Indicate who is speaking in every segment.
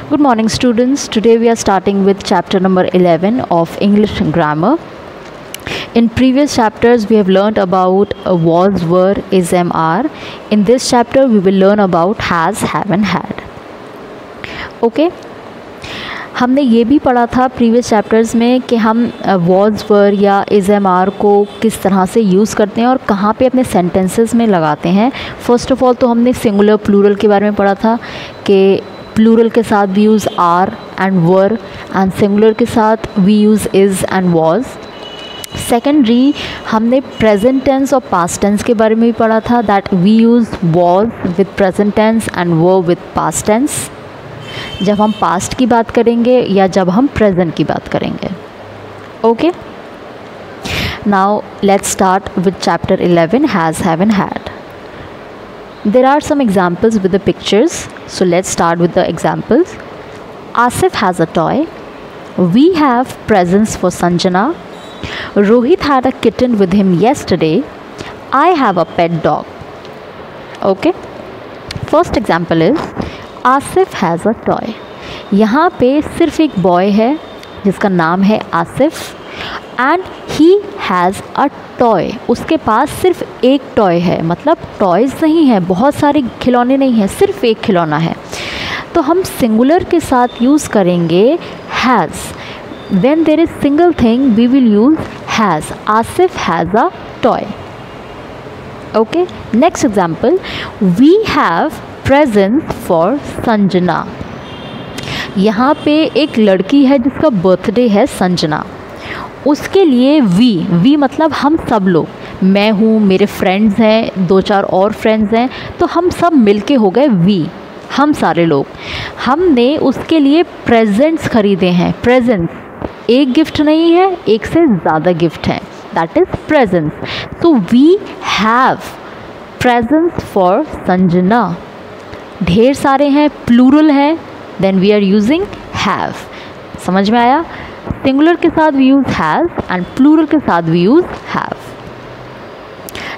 Speaker 1: Good morning, students. Today we are starting with chapter number 11 of English grammar. In previous chapters we have learned about was, were, is, am, are. In this chapter we will learn about has, have and had. Okay? हमने ये भी पढ़ा था previous chapters में कि हम was, वर या is, M, are को किस तरह से यूज़ करते हैं और कहाँ पे अपने सेंटेंसेस में लगाते हैं. फर्स्ट ऑफ ऑल तो हमने सिंगुलर प्लूरल के बारे में पढ़ा था कि प्लूरल के साथ we use are and were and singular के साथ we use is and was. Secondary हमने प्रेजेंट टेंस और पास्ट टेंस के बारे में भी पढ़ा था that we use was with present tense and were with past tense जब हम पास्ट की बात करेंगे या जब हम प्रेजेंट की बात करेंगे. Okay, now let's start with chapter 11 has, have and had. There are some examples with the pictures, so let's start with the examples. Asif has a toy. We have presents for Sanjana. Rohit had a kitten with him yesterday. I have a pet dog. Okay. First example is Asif has a toy. यहाँ पे सिर्फ एक boy है जिसका नाम है Asif and he has a toy. उसके पास सिर्फ एक टॉय है, मतलब टॉयज़ नहीं है, बहुत सारे खिलौने नहीं हैं, सिर्फ एक खिलौना है. तो हम सिंगुलर के साथ यूज़ करेंगे has. When there is single thing we will use has. Asif has a toy. Okay, next example we have presents for Sanjana. यहाँ पे एक लड़की है जिसका बर्थडे है संजना. उसके लिए वी मतलब हम सब लोग, मैं हूँ, मेरे फ्रेंड्स हैं, 2-4 और फ्रेंड्स हैं, तो हम सब मिलके हो गए वी, हम सारे लोग. हमने उसके लिए प्रेजेंट्स खरीदे हैं. प्रेजेंट्स एक गिफ्ट नहीं है, एक से ज़्यादा गिफ्ट हैं, दैट इज़ प्रेजेंट्स. तो we have presents for Sanjana. ढेर सारे हैं, प्लूरल है, then we are using have. समझ में आया? सिंगुलर के साथ we use has and plural के साथ we use have.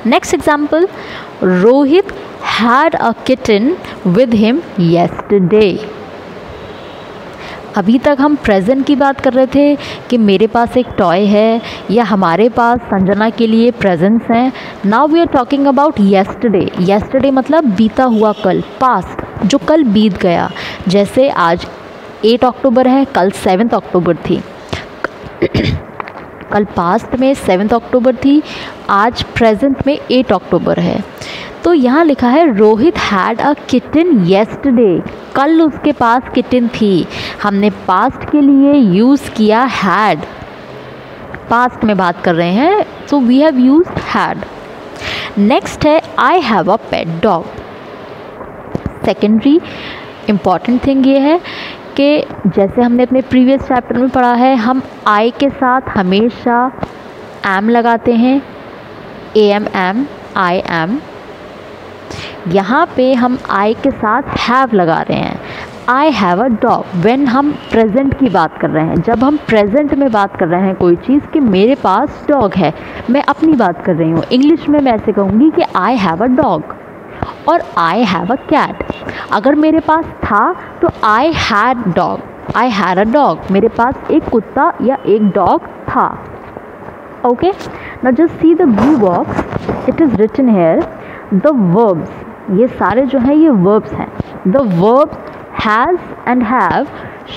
Speaker 1: Next example Rohit had a kitten with him yesterday. अभी तक हम प्रेजेंट की बात कर रहे थे कि मेरे पास एक टॉय है या हमारे पास संजना के लिए प्रेजेंट्स हैं. Now we are talking about yesterday. Yesterday मतलब बीता हुआ कल, पास्ट, जो कल बीत गया. जैसे आज 8 अक्टूबर है, कल 7 अक्टूबर थी. कल पास्ट में 7 अक्टूबर थी, आज प्रेजेंट में 8 अक्टूबर है. तो यहाँ लिखा है Rohit had a kitten yesterday. कल उसके पास किटन थी. हमने पास्ट के लिए यूज़ किया हैड. पास्ट में बात कर रहे हैं, so we have used had. Next है I have a pet dog. Secondary important thing ये है कि जैसे हमने अपने प्रीवियस चैप्टर में पढ़ा है, हम आई के साथ हमेशा एम लगाते हैं. Am, I am. यहाँ पे हम आई के साथ हैव लगा रहे हैं. आई हैव अ डॉग व्हेन हम प्रेजेंट की बात कर रहे हैं. जब हम प्रेजेंट में बात कर रहे हैं कोई चीज़ कि मेरे पास डॉग है, मैं अपनी बात कर रही हूँ. इंग्लिश में मैं ऐसे कहूँगी कि आई हैव अ डॉग और आई हैव अ कैट. अगर मेरे पास था तो I had dog, I had a dog. मेरे पास एक कुत्ता या एक डॉग था. Okay, now just see the blue box. It is written here the verbs. ये सारे जो हैं ये वर्ब्स हैं. The verbs has and have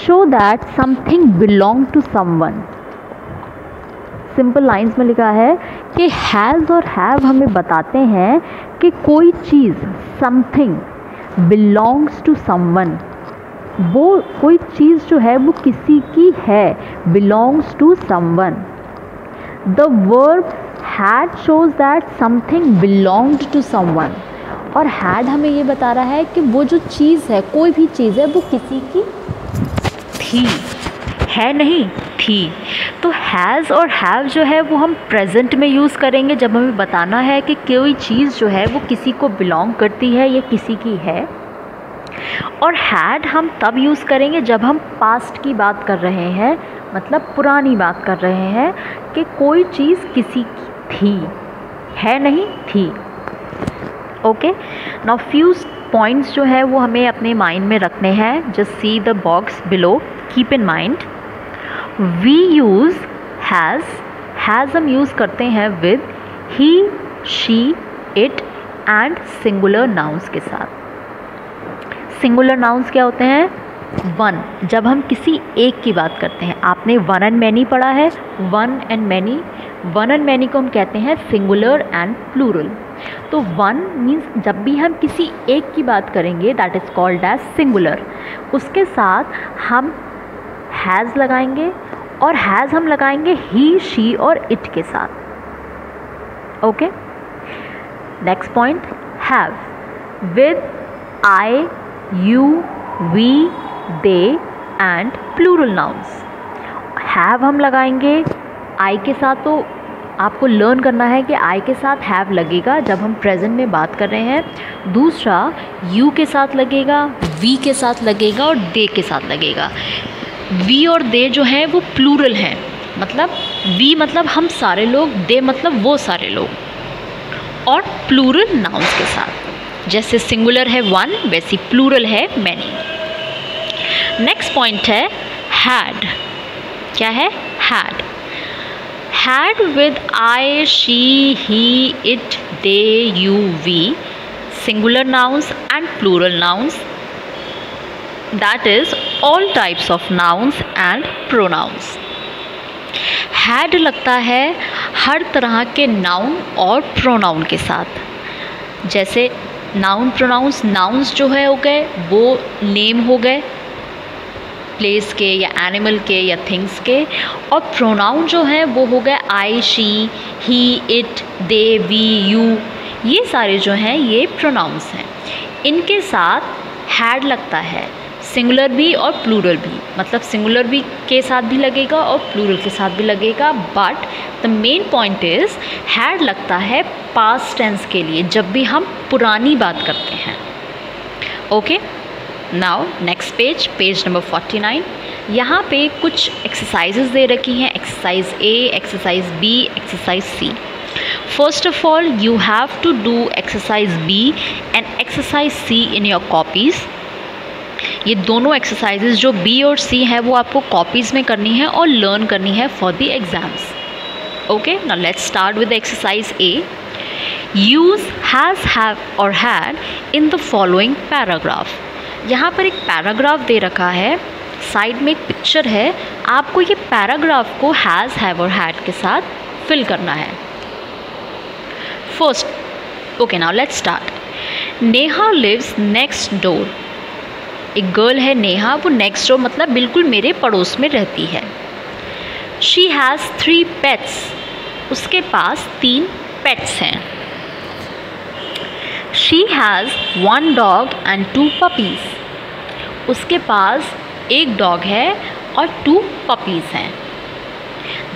Speaker 1: show that something belong to someone. Simple lines में लिखा है कि हैज़ और हैव हमें बताते हैं कि कोई चीज़ समथिंग बिलोंग्स टू समवन. वो कोई चीज़ जो है वो किसी की है, belongs to someone. The verb had shows that something belonged to someone. और हैड हमें ये बता रहा है कि वो जो चीज़ है, कोई भी चीज़ है, वो किसी की थी, है नहीं, थी. तो हैज़ और हैव जो है वो हम प्रेजेंट में यूज़ करेंगे जब हमें बताना है कि कोई चीज़ जो है वो किसी को बिलोंग करती है या किसी की है. और हैड हम तब यूज़ करेंगे जब हम पास्ट की बात कर रहे हैं, मतलब पुरानी बात कर रहे हैं कि कोई चीज़ किसी की थी, है नहीं, थी. ओके, नाउ फ्यू पॉइंट्स जो है वो हमें अपने माइंड में रखने हैं. Just see the box below. Keep in mind we use has हम यूज़ करते हैं with he, she, it and singular nouns के साथ. सिंगुलर नाउन्स क्या होते हैं? वन, जब हम किसी एक की बात करते हैं. आपने वन एंड मैनी पढ़ा है. वन एंड मैनी को हम कहते हैं सिंगुलर एंड प्लूरल. तो वन मीन्स जब भी हम किसी एक की बात करेंगे that is called as singular. उसके साथ हम हैज़ लगाएंगे और हैज़ हम लगाएंगे ही, शी और इट के साथ. Okay, next point have with I, you, we, they and plural nouns. Have हम लगाएंगे आई के साथ. तो आपको लर्न करना है कि आई के साथ हैव लगेगा जब हम प्रेजेंट में बात कर रहे हैं. दूसरा यू के साथ लगेगा, वी के साथ लगेगा और दे के साथ लगेगा. वी और दे जो हैं वो प्लूरल हैं. मतलब वी मतलब हम सारे लोग, दे मतलब वो सारे लोग. और प्लूरल नाउन्स के साथ, जैसे सिंगुलर है वन वैसी प्लूरल है मैनी. नेक्स्ट पॉइंट है हैड. क्या है? Had. Had with I, she, he, it, they, you, we, singular nouns and plural nouns, that is all types of nouns and pronouns. had लगता है हर तरह के नाउन और प्रोनाउन के साथ. जैसे नाउन प्रोनाउंस, नाउन्स जो है हो गए वो नेम हो गए प्लेस के या एनिमल के या थिंग्स के, और प्रोनाउन जो है वो हो गए I, she, he, it, they, we, you. ये सारे जो हैं ये प्रोनाउंस हैं. इनके साथ हैड लगता है, सिंगुलर भी और प्लूरल भी. मतलब सिंगुलर भी के साथ भी लगेगा और प्लूरल के साथ भी लगेगा. But the main point is had लगता है पास्ट टेंस के लिए जब भी हम पुरानी बात करते हैं. Okay, now next page number 49. यहाँ पे कुछ एक्सरसाइजेज दे रखी हैं. Exercise A, exercise B, exercise C. First of all you have to do exercise B and exercise C in your copies. ये दोनों एक्सरसाइजेज जो बी और सी हैं वो आपको कॉपीज़ में करनी है और लर्न करनी है for the exams. Okay, now let's start with exercise A. Use has, have और had in the following paragraph. यहाँ पर एक पैराग्राफ दे रखा है, साइड में एक पिक्चर है. आपको ये पैराग्राफ को हैज़, हैव और हैड के साथ फिल करना है. First, okay, now let's start. Neha lives next door. एक गर्ल है नेहा, वो नेक्स्ट डोर मतलब बिल्कुल मेरे पड़ोस में रहती है. She has 3 pets. उसके पास 3 पेट्स हैं. She has 1 dog and 2 puppies. उसके पास एक डॉग है और 2 पपीज़ हैं.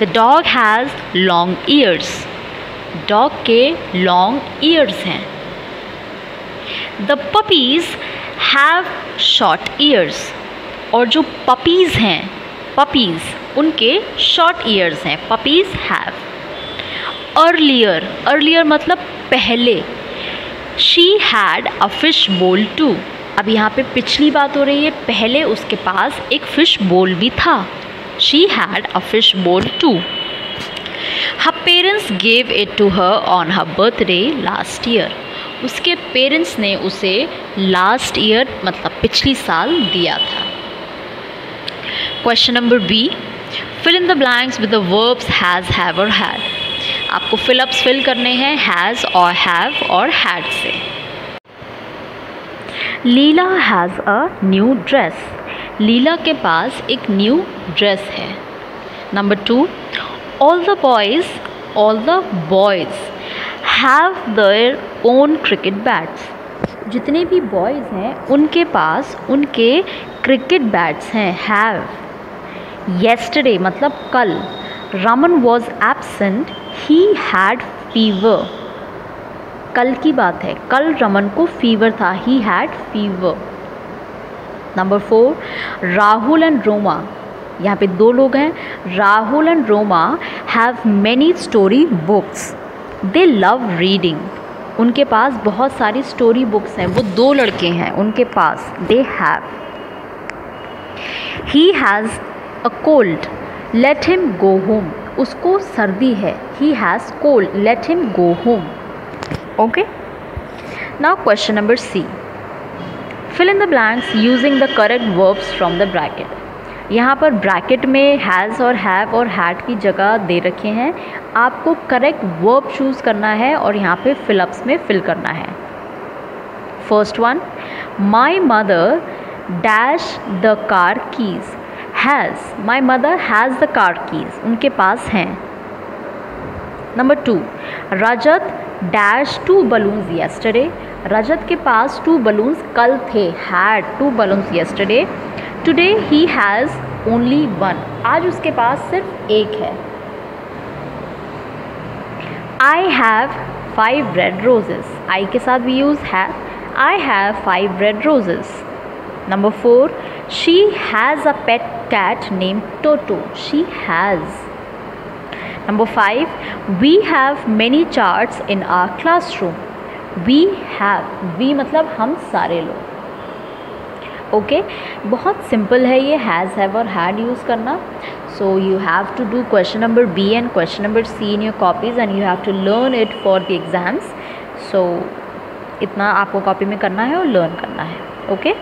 Speaker 1: The dog has long years. Dog के लॉन्ग ईयर्स हैं. The puppies have short years. और जो पपीज़ हैं, पपीज़ उनके शॉर्ट ईयर्स हैं. Puppies have. अर्लियर मतलब पहले. She had a fish bowl to. अब यहाँ पे पिछली बात हो रही है, पहले उसके पास एक फ़िश बोल भी था. She had a fish bowl too. Her parents gave it to her on her birthday last year. उसके पेरेंट्स ने उसे लास्ट ईयर मतलब पिछली साल दिया था. Question number B. Fill in the blanks with the verbs has, have और हैड. आपको फिलअप्स फिल करने हैं हैज़ और हैव और हैड से. Leela has a new dress. Leela के पास एक न्यू ड्रेस है. Number 2. All the boys have their own cricket bats. जितने भी बॉयज़ हैं उनके पास उनके क्रिकेट बैट्स हैं. हैव. येस्टरडे मतलब कल. Raman was absent. He had fever. कल की बात है, कल रमन को फीवर था. He had fever. Number 4. Rahul and Roma. यहाँ पे 2 लोग हैं. Rahul and Roma have many story books. They love reading. उनके पास बहुत सारी स्टोरी बुक्स हैं, वो 2 लड़के हैं उनके पास, they have. He has a cold, let him go home, उसको सर्दी है, he has cold, let him go home. Okay, now question number C, fill in the blanks using the correct verbs from the bracket. यहाँ पर bracket में has और have और had की जगह दे रखे हैं, आपको करेक्ट वर्ब चूज़ करना है और यहाँ पे फिलअप्स में फिल करना है। First one, my mother dash the car keys, has, my mother has the car keys, उनके पास हैं। नंबर 2, रजत डैश 2 बलून्स येस्टरडे, रजत के पास 2 बलून्स कल थे, had 2 balloons yesterday. Today he has only 1, आज उसके पास सिर्फ 1 है। आई हैव 5 रेड रोजेस, आई के साथ भी use have, I have 5 red roses. Number 4, she has a pet cat name Toto, she has. Number 5, we have many charts in our classroom, we have, we मतलब हम सारे लोग। Okay, बहुत simple है ये हैज़, हैव और had use करना। So you have to do question number B and question number C in your copies and you have to learn it for the exams. सो इतना आपको कॉपी में करना है और लर्न करना है। ओके।